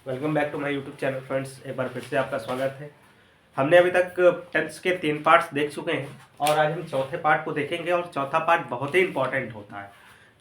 Welcome back to my YouTube channel friends. एक बार फिर से आपका स्वागत है। हमने अभी तक टेंस के 3 पार्ट्स देख चुके हैं और आज हम चौथे पार्ट को देखेंगे। और चौथा पार्ट बहुत ही इंपॉर्टेंट होता है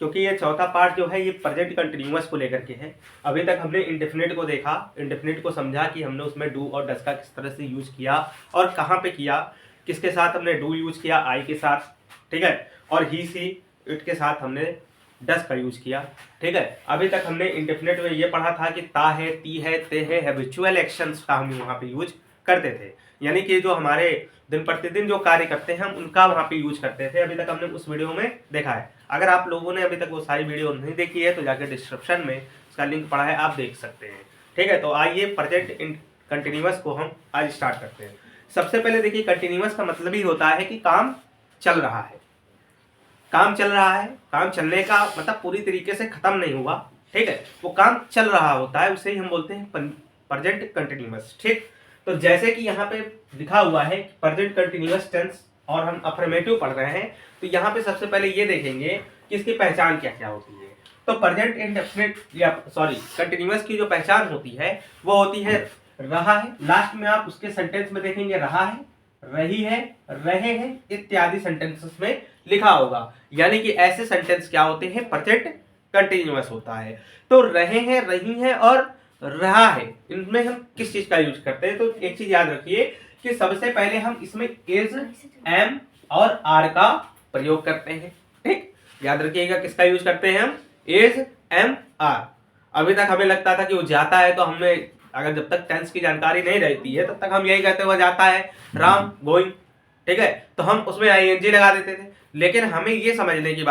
क्योंकि ये चौथा पार्ट जो है ये प्रेजेंट कंटिन्यूअस को लेकर के है। अभी तक हमने इंडेफिनिट को देखा, इंडेफिनिट को समझा कि हमने उसमें डू और डस का किस तरह से यूज किया और कहाँ पे किया, किसके साथ हमने डू यूज किया, आई के साथ, ठीक है, और ही सी इट के साथ हमने डस का यूज किया, ठीक है। अभी तक हमने इंडेफिनिट में ये पढ़ा था कि ता है, ती है, ते है, हैबिचुअल एक्शंस का हम वहाँ पे यूज करते थे, यानी कि जो हमारे दिन प्रतिदिन जो कार्य करते हैं हम उनका वहाँ पे यूज करते थे। अभी तक हमने उस वीडियो में देखा है। अगर आप लोगों ने अभी तक वो सारी वीडियो नहीं देखी है तो जाकर डिस्क्रिप्शन में उसका लिंक पड़ा है, आप देख सकते हैं, ठीक है। तो आइए प्रेजेंट कंटिन्यूअस को हम आज स्टार्ट करते हैं। सबसे पहले देखिए, कंटिन्यूअस का मतलब ही होता है कि काम चल रहा है, काम चल रहा है। काम चलने का मतलब पूरी तरीके से खत्म नहीं हुआ, ठीक है, वो काम चल रहा होता है, उसे ही हम बोलते हैं प्रेजेंट कंटिन्यूअस, ठीक। तो जैसे कि यहाँ पे लिखा हुआ है प्रेजेंट कंटिन्यूअस टेंस और हम अफर्मेटिव पढ़ रहे हैं, तो यहाँ पे सबसे पहले ये देखेंगे कि इसकी पहचान क्या क्या होती है। तो प्रेजेंट इंडेफिनिट या कंटिन्यूअस की जो पहचान होती है वो होती है रहा है। लास्ट में आप उसके सेंटेंस में देखेंगे रहा है, रही है, रहे हैं इत्यादि सेंटेंसेस में लिखा होगा, यानी कि ऐसे सेंटेंस क्या होते हैं, प्रेजेंट कंटिन्यूअस होता है। तो रहे हैं, रही हैं और रहा है, इनमें हम किस चीज का यूज करते हैं। तो एक चीज याद रखिए कि सबसे पहले हम इसमें इज, एम और आर का प्रयोग करते हैं, ठीक। याद रखिएगा किसका यूज करते हैं हम, इज, एम, आर। अभी तक हमें लगता था कि वो जाता है, तो हमने अगर जब तक टेंस की जानकारी नहीं रहती है तब तक हम यही कहते हुए जाता है, राम गोइंग, ठीक है, तो हम उसमें आईएनजी लगा देते थे। लेकिन हमें ये समझने की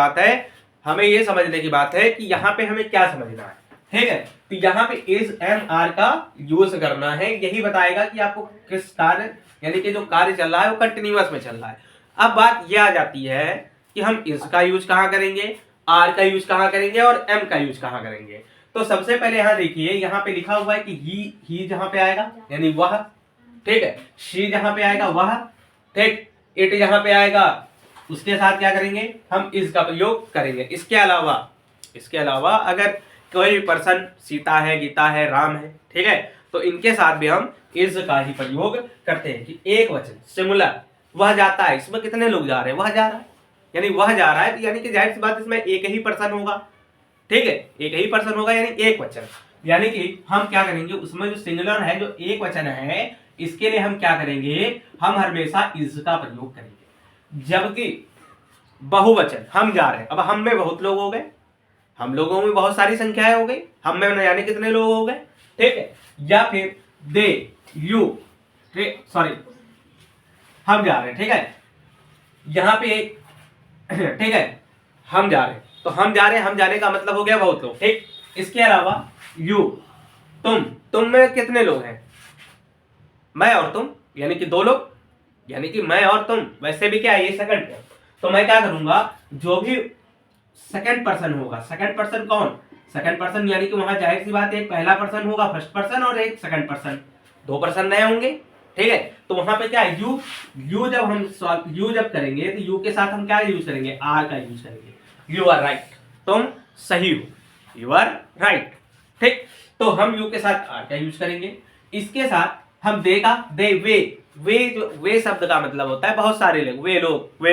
बात है, कि यहाँ पे हमें क्या समझना है, ठीक है। तो यहाँ पे इज, एम, आर का यूज करना है, यही बताएगा कि आपको किस कार्य, यानी कि जो कार्य चल रहा है वो कंटिन्यूअस में चल रहा है। अब बात ये आ जाती है कि हम इज का यूज कहाँ करेंगे, आर का यूज कहाँ करेंगे और एम का यूज कहाँ करेंगे। तो सबसे पहले यहाँ देखिए, यहाँ पे लिखा हुआ है कि ही जहां पे आएगा यानी वह, ठीक है, शी जहां पे आएगा वह, ठीक, इट जहां पे आएगा उसके साथ क्या करेंगे, हम इस का प्रयोग करेंगे। इसके अलावा अगर कोई पर्सन सीता है, गीता है, राम है, ठीक है, तो इनके साथ भी हम इज का ही प्रयोग करते हैं कि एक वचन सिंगुलर, वह जाता है, इसमें कितने लोग जा रहे हैं, वह जा रहा है, यानी वह जा रहा है, तो यानी कि जाहिर सी बात इसमें एक ही पर्सन होगा, ठीक है, एक ही पर्सन होगा यानी एक वचन। यानी कि हम क्या करेंगे, उसमें जो सिंगुलर है, जो एक वचन है, इसके लिए हम क्या करेंगे, हम हमेशा इज का प्रयोग करेंगे। जबकि बहुवचन, हम जा रहे हैं, अब हम में बहुत लोग हो गए, हम लोगों में बहुत सारी संख्याएं हो गई, हम में न जाने कितने लोग हो गए, ठीक है, या फिर दे, यू, सॉरी, हम जा रहे हैं, ठीक है, यहां पे ठीक है, हम जा रहे हैं, तो हम जा रहे हैं, हम जाने का मतलब हो गया बहुत लोग, ठीक। इसके अलावा यू, तुम में कितने लोग हैं, मैं और तुम, यानी कि दो लोग, यानी कि मैं और तुम, वैसे भी क्या है ये सेकंड है, तो मैं क्या करूंगा, जो भी सेकंड पर्सन होगा, सेकंड पर्सन कौन, सेकंड पर्सन यानी कि वहां जाहिर सी बात है एक पहला पर्सन होगा फर्स्ट पर्सन और एक सेकंड पर्सन, दो पर्सन नए होंगे, ठीक है। तो वहां पे क्या है, यू जब करेंगे तो यू के साथ हम क्या यूज करेंगे, आर का यूज करेंगे, यू आर राइट, तुम सही हो, यू आर राइट, ठीक। तो हम यू के साथ आर का यूज करेंगे। इसके साथ हम दे का, दे, वे शब्द का मतलब होता है बहुत सारे लोग, वे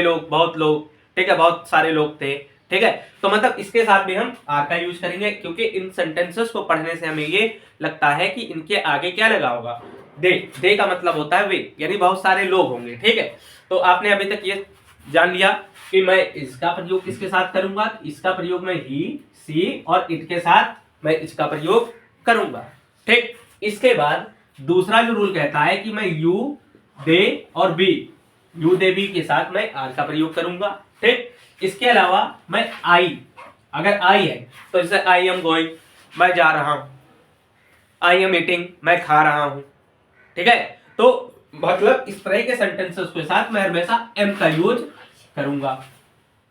लोग, बहुत लोग, ठीक है, बहुत सारे लोग थे, ठीक है। तो मतलब इसके साथ भी हम आर का यूज करेंगे, क्योंकि इन सेंटेंसेस को पढ़ने से हमें ये लगता है कि इनके आगे क्या लगा होगा, दे का मतलब होता है वे, यानी बहुत सारे लोग होंगे, ठीक है। तो आपने अभी तक ये जान लिया कि मैं इसका प्रयोग किसके साथ करूंगा, इसका प्रयोग मैं ही, सी और इट के साथ मैं इसका प्रयोग करूंगा, ठीक। इसके बाद दूसरा जो रूल कहता है कि मैं यू, दे और बी, यू, दे, बी के साथ मैं आर का प्रयोग करूंगा, ठीक। इसके अलावा मैं आई, अगर आई है तो जैसे आई एम गोइंग, मैं जा रहा हूं, आई एम ईटिंग, मैं खा रहा हूं, ठीक है। तो मतलब इस तरह के सेंटेंसेस के साथ मैं हमेशा एम का यूज करूंगा,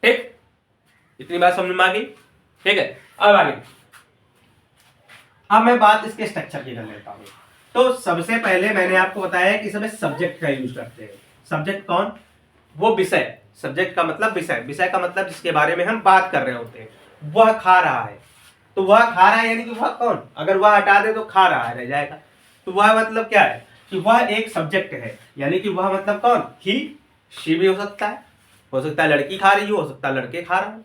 ठीक। इतनी बात समझ में आ गई, ठीक है। अब आगे, अब मैं बात इसके स्ट्रक्चर की कर लेता हूं। तो सबसे पहले मैंने आपको बताया कि इसमें सब्जेक्ट का यूज करते हैं। सब्जेक्ट कौन, वो विषय, सब्जेक्ट का मतलब विषय, विषय का मतलब जिसके बारे में हम बात कर रहे होते हैं, वह खा रहा है, तो वह खा रहा है यानी कि वह कौन, अगर वह हटा दे तो खा रहा है रह जाएगा। तो वह मतलब क्या है कि वह एक सब्जेक्ट है, यानी कि वह मतलब कौन, ही शी भी हो सकता है लड़की खा रही हो सकता है लड़के खा रहा हो,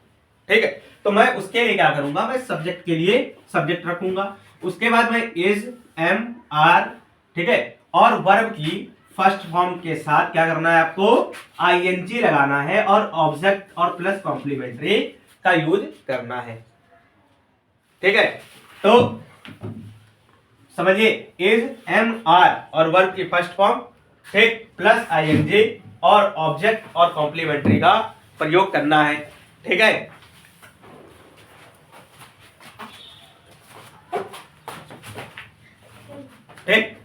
ठीक है। तो मैं उसके लिए क्या करूंगा, मैं सब्जेक्ट के लिए सब्जेक्ट रखूंगा। उसके बाद मैं इज, एम, आर, ठीक है, और वर्ब की फर्स्ट फॉर्म के साथ क्या करना है आपको, आईएनजी लगाना है और ऑब्जेक्ट और प्लस कॉम्प्लीमेंट्री का यूज करना है, ठीक है। तो समझिए, इज, एम, आर और वर्ब की फर्स्ट फॉर्म, ठीक, प्लस आईएनजी और ऑब्जेक्ट और कॉम्प्लीमेंट्री का प्रयोग करना है, ठीक है। ठीक,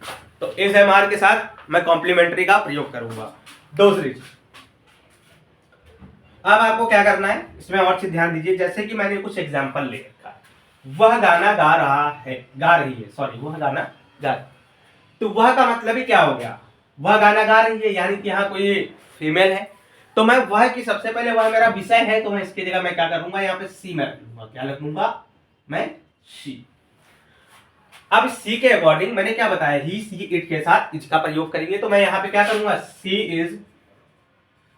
तो इस एम आर के साथ मैं कॉम्प्लीमेंट्री का प्रयोग करूंगा। दूसरी चीज, अब आपको क्या करना है इसमें और चीज ध्यान दीजिए, जैसे कि मैंने कुछ एग्जांपल ले रखा है, वह गाना गा रहा है, गा रही है, सॉरी वह गाना गा, तो वह का मतलब ही क्या हो गया, वह गाना गा रही है यानी कि यहाँ कोई फीमेल है। तो मैं वह की सबसे पहले वह मेरा विषय है, तो मैं इसकी जगह मैं क्या करूंगा, यहाँ पे सी में रख लूंगा, क्या रख लूंगा मैं, शी। अब सी के अकॉर्डिंग मैंने क्या बताया, ही, सी, इट के साथ इज का प्रयोग करेंगे, तो मैं यहाँ पे क्या करूंगा, सी इज,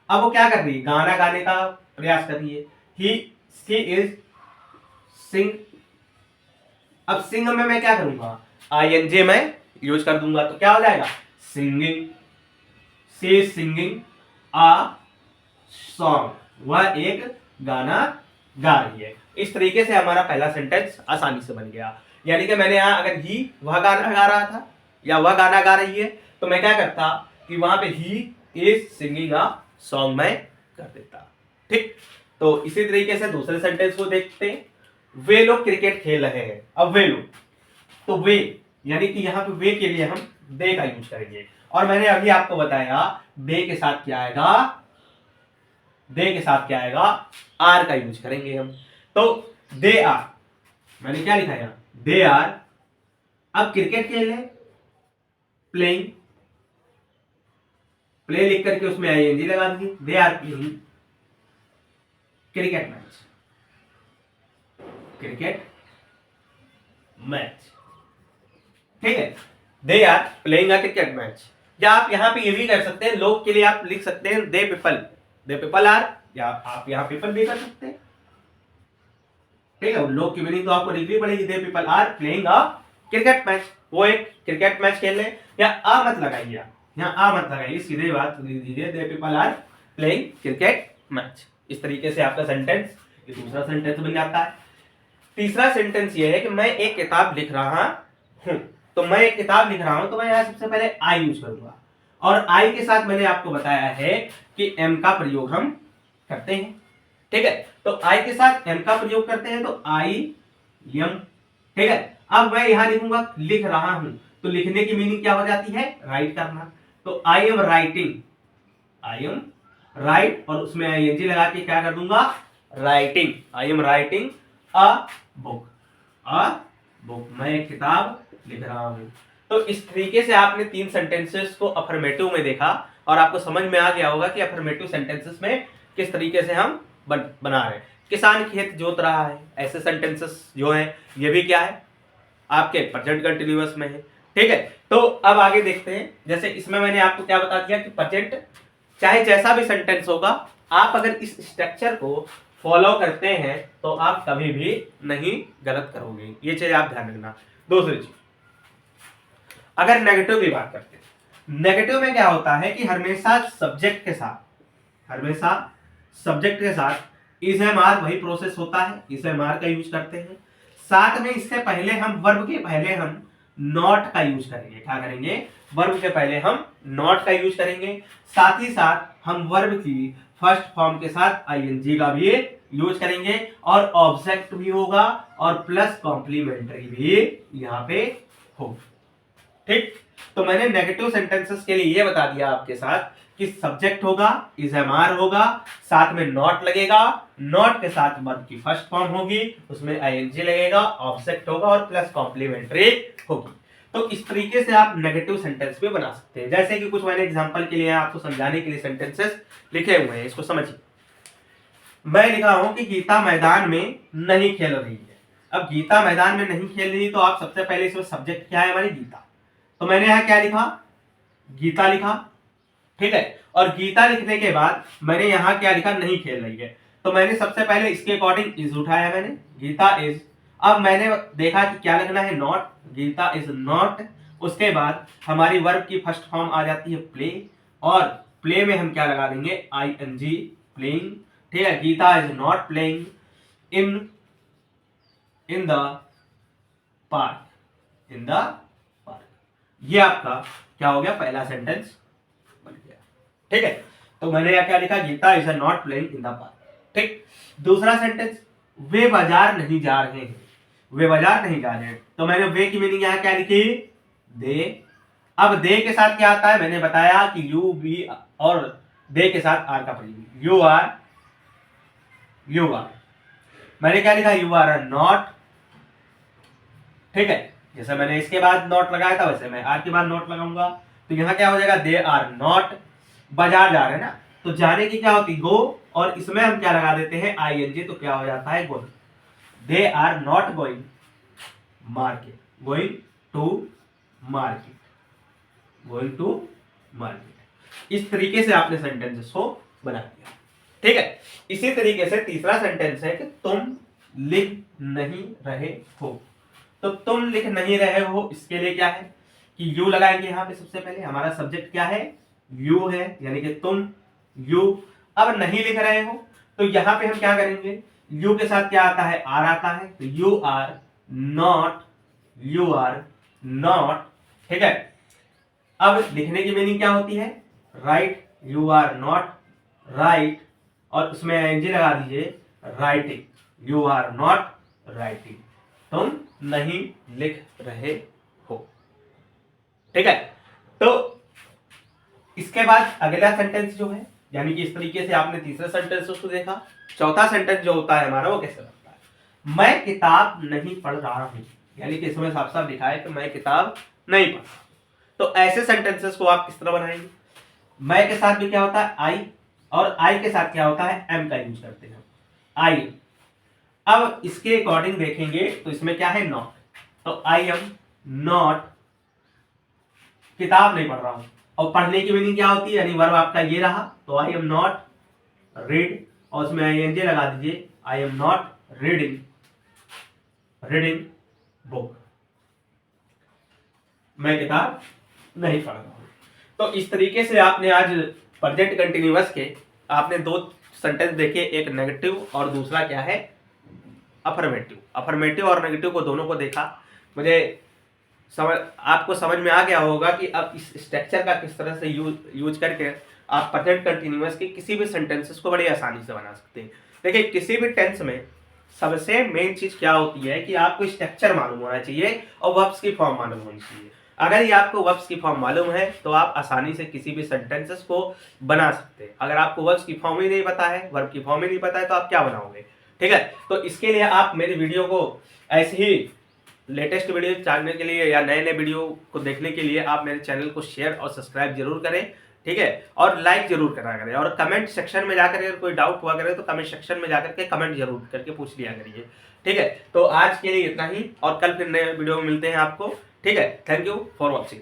अब वो क्या कर रही है, गाना गाने का प्रयास कर रही है, ही, सी इज सिंग। अब सिंग में मैं क्या करूंगा, आईएनजे में यूज कर दूंगा, तो क्या हो जाएगा, singing, she is singing a song, वह एक गाना गा रही है। इस तरीके से हमारा पहला सेंटेंस आसानी से बन गया, यानी कि मैंने यहाँ अगर ही वह गाना गा रहा था या वह गाना गा रही है, तो मैं क्या करता कि वहां पे he is singing a song मैं कर देता, ठीक। तो इसी तरीके से दूसरे सेंटेंस को देखते हैं, वे लोग क्रिकेट खेल रहे हैं। अब वे लोग, तो वे यानी कि यहाँ पे वे के लिए हम दे का यूज करेंगे, और मैंने अभी आपको बताया दे के साथ क्या आएगा, दे के साथ क्या आएगा, आर का यूज करेंगे हम। तो दे आर, मैंने क्या लिखा है, दे आर, अब क्रिकेट खेल है, प्लेइंग, प्ले लिख करके उसमें आईएनजी लगा दीजिए, they are playing cricket match, cricket match, ठीक है, they are playing a cricket match. या आप यहां पे ये भी कर सकते हैं, लोग के लिए आप लिख सकते हैं दे पीपल आर, या आप यहां पीपल भी कर सकते हैं, ठीक है। लोग की मीनिंग तो आपको लिखनी पड़ेगी, they people are playing a cricket match, वो एक क्रिकेट मैच खेल रहे, या आ मत लगाइए, यहाँ आ मत लगाइए, सीधे बात लिख दीजिए, they people are playing cricket match. इस तरीके से आपका सेंटेंस, ये दूसरा सेंटेंस बन जाता है। तीसरा सेंटेंस ये है कि मैं एक किताब लिख रहा हूं, तो मैं एक किताब लिख रहा हूं, तो मैं यहाँ सबसे पहले आई यूज करूंगा, और आई के साथ मैंने आपको बताया है कि एम का प्रयोग हम करते हैं, ठीक है। तो आई के साथ एम का प्रयोग करते हैं, तो आई एम, ठीक है। अब मैं यहां लिखूंगा लिख रहा हूं, तो लिखने की मीनिंग क्या हो जाती है, राइट करना, तो I am writing, I am right, और उसमें आईएनजी लगा के क्या कर दूंगा, writing, I am writing a book, a book, मैं एक किताब लिख रहा हूं। तो इस तरीके से आपने तीन सेंटेंसेस को अफर्मेटिव में देखा, और आपको समझ में आ गया होगा कि अफर्मेटिव सेंटेंसेस में किस तरीके से हम बना रहे हैं। किसान खेत जोत रहा है, ऐसे सेंटेंसेस जो हैं ये भी क्या है, आपके प्रेजेंट कंटिन्यूअस में है, ठीक है। तो अब आगे देखते हैं, जैसे इसमें मैंने आपको क्या बता दिया कि प्रेजेंट चाहे जैसा भी सेंटेंस होगा, आप अगर इस स्ट्रक्चर को फॉलो करते हैं तो आप कभी भी नहीं गलत करोगे, ये चीज आप ध्यान रखना। दूसरी चीज, अगर नेगेटिव की बात करते हैं, नेगेटिव में क्या होता है कि हमेशा सब्जेक्ट के साथ इज एम आर वही प्रोसेस होता है, इज एम आर का यूज करते हैं, साथ में इससे पहले हम वर्ब के पहले हम नॉट का यूज करेंगे, क्या करेंगे, वर्ब के पहले हम नॉट का यूज करेंगे, साथ ही साथ हम वर्ब की फर्स्ट फॉर्म के साथ आईएनजी का भी यूज करेंगे, और ऑब्जेक्ट भी होगा और प्लस कॉम्प्लीमेंट्री भी यहाँ पे होगा, ठीक। तो मैंने नेगेटिव सेंटेंसेस के लिए ये बता दिया आपके साथ कि सब्जेक्ट होगा, इज एम आर होगा, साथ में नॉट लगेगा, नॉट के साथ वर्ब की फर्स्ट फॉर्म होगी, उसमें आईएनजी लगेगा, ऑब्जेक्ट होगा और प्लस कॉम्प्लीमेंट्री होगी। तो इस तरीके से आप नेगेटिव सेंटेंस भी बना सकते हैं, जैसे कि कुछ मैंने एग्जांपल के लिए आपको समझाने के लिए सेंटेंसेस लिखे हुए हैं, इसको समझिए। मैं लिखा हूं कि गीता मैदान में नहीं खेल रही है, अब गीता मैदान में नहीं खेल रही तो आप सबसे पहले इसमें सब्जेक्ट क्या है हमारी गीता, तो मैंने यहाँ क्या लिखा, गीता लिखा, ठीक है। और गीता लिखने के बाद मैंने यहाँ क्या लिखा, नहीं खेल रही है, तो मैंने सबसे पहले इसके अकॉर्डिंग इज उठाया, मैंने गीता इज। अब मैंने देखा कि क्या लिखना है, नॉट, गीता इज नॉट। उसके बाद हमारी वर्ब की फर्स्ट फॉर्म आ जाती है प्ले, और प्ले में हम क्या लगा देंगे, ing, प्लेइंग, ठीक है। Gita is not playing in the park, in the park. ये आपका क्या हो गया, पहला सेंटेंस बन गया, ठीक है। तो मैंने यहाँ क्या लिखा, Gita is not playing in the park, ठीक। दूसरा सेंटेंस, वे बाजार नहीं जा रहे हैं, वे बाजार नहीं जा रहे हैं, तो मैंने वे की मीनिंग यहाँ क्या लिखी, दे। अब दे के साथ क्या आता है, मैंने बताया कि यू बी, और दे के साथ आर का प्रयोग, यू आर, यू आर। मैंने क्या लिखा, यू आर नॉट, ठीक है। जैसे मैंने इसके बाद नॉट लगाया था वैसे मैं आर के बाद नॉट लगाऊंगा, तो यहाँ क्या हो जाएगा, दे आर नॉट, बाजार जा रहे हैं ना, तो जाने की क्या होती, गो, और इसमें हम क्या लगा देते हैं, ing, तो क्या हो जाता है, going. They are not going market, going to market, going to market. इस तरीके से आपने सेंटेंसेस को बना दिया, ठीक है। इसी तरीके से तीसरा सेंटेंस है कि तुम लिख नहीं रहे हो, तो तुम लिख नहीं रहे हो, इसके लिए क्या है कि यू लगाएंगे यहाँ पे। सबसे पहले हमारा सब्जेक्ट क्या है, यू है, यानी कि तुम, यू। अब नहीं लिख रहे हो, तो यहाँ पे हम क्या करेंगे, यू के साथ क्या आता है, आर आता है, तो you are not, you are not, ठीक है। अब लिखने की मीनिंग क्या होती है, write, you are not write, और उसमें ing लगा दीजिए, writing, you are not writing, तुम नहीं लिख रहे हो, ठीक है। तो इसके बाद अगला सेंटेंस जो है, यानी कि इस तरीके से आपने तीसरा सेंटेंस उसको देखा। चौथा सेंटेंस जो होता है हमारा, वो कैसे लगता है, मैं किताब नहीं पढ़ रहा हूं, यानी कि इसमें साफ साफ लिखा है कि मैं किताब नहीं पढ़ रहा। तो ऐसे सेंटेंसेस को आप किस तरह बनाएंगे, मैं के साथ भी क्या होता है, आई, और आई के साथ क्या होता है, एम का यूज करते हैं, आई। अब इसके अकॉर्डिंग देखेंगे तो इसमें क्या है, नॉट, तो आई एम नॉट, किताब नहीं पढ़ रहा हूं। और पढ़ने की मीनिंग क्या होती है, यानी वर्ब आपका ये रहा, तो आई एम नॉट रीड, और उसमें ing लगा दीजिए, I am not reading, reading book, मैं किताब नहीं पढ़ रहा हूं। तो इस तरीके से आपने आज प्रेजेंट कंटिन्यूअस के आपने दो सेंटेंस देखे, एक नेगेटिव और दूसरा क्या है, अफर्मेटिव। अफर्मेटिव और नेगेटिव को दोनों को देखा, मुझे आपको समझ में आ गया होगा कि अब इस स्ट्रक्चर का किस तरह से यूज करके आप प्रेजेंट कंटिन्यूअस के किसी भी सेंटेंसेस को बड़ी आसानी से बना सकते हैं। देखिए, किसी भी टेंस में सबसे मेन चीज क्या होती है कि आपको स्ट्रक्चर मालूम होना चाहिए और वर्ब्स की फॉर्म मालूम होनी चाहिए। अगर ये आपको वर्ब्स की फॉर्म मालूम है तो आप आसानी से किसी भी सेंटेंसेस को बना सकते हैं। अगर आपको वर्ब्स की फॉर्म ही नहीं पता है, वर्ब की फॉर्म ही नहीं पता है, तो आप क्या बनाओगे, ठीक है। तो इसके लिए आप मेरी वीडियो को ऐसे ही लेटेस्ट वीडियो जानने के लिए या नए नए वीडियो को देखने के लिए आप मेरे चैनल को शेयर और सब्सक्राइब जरूर करें, ठीक है। और लाइक जरूर करा करें, और कमेंट सेक्शन में जाकर अगर कोई डाउट हुआ करे तो कमेंट सेक्शन में जाकर के कमेंट जरूर करके पूछ लिया करिए, ठीक है। तो आज के लिए इतना ही, और कल फिर नए वीडियो में मिलते हैं आपको, ठीक है। Thank you for watching.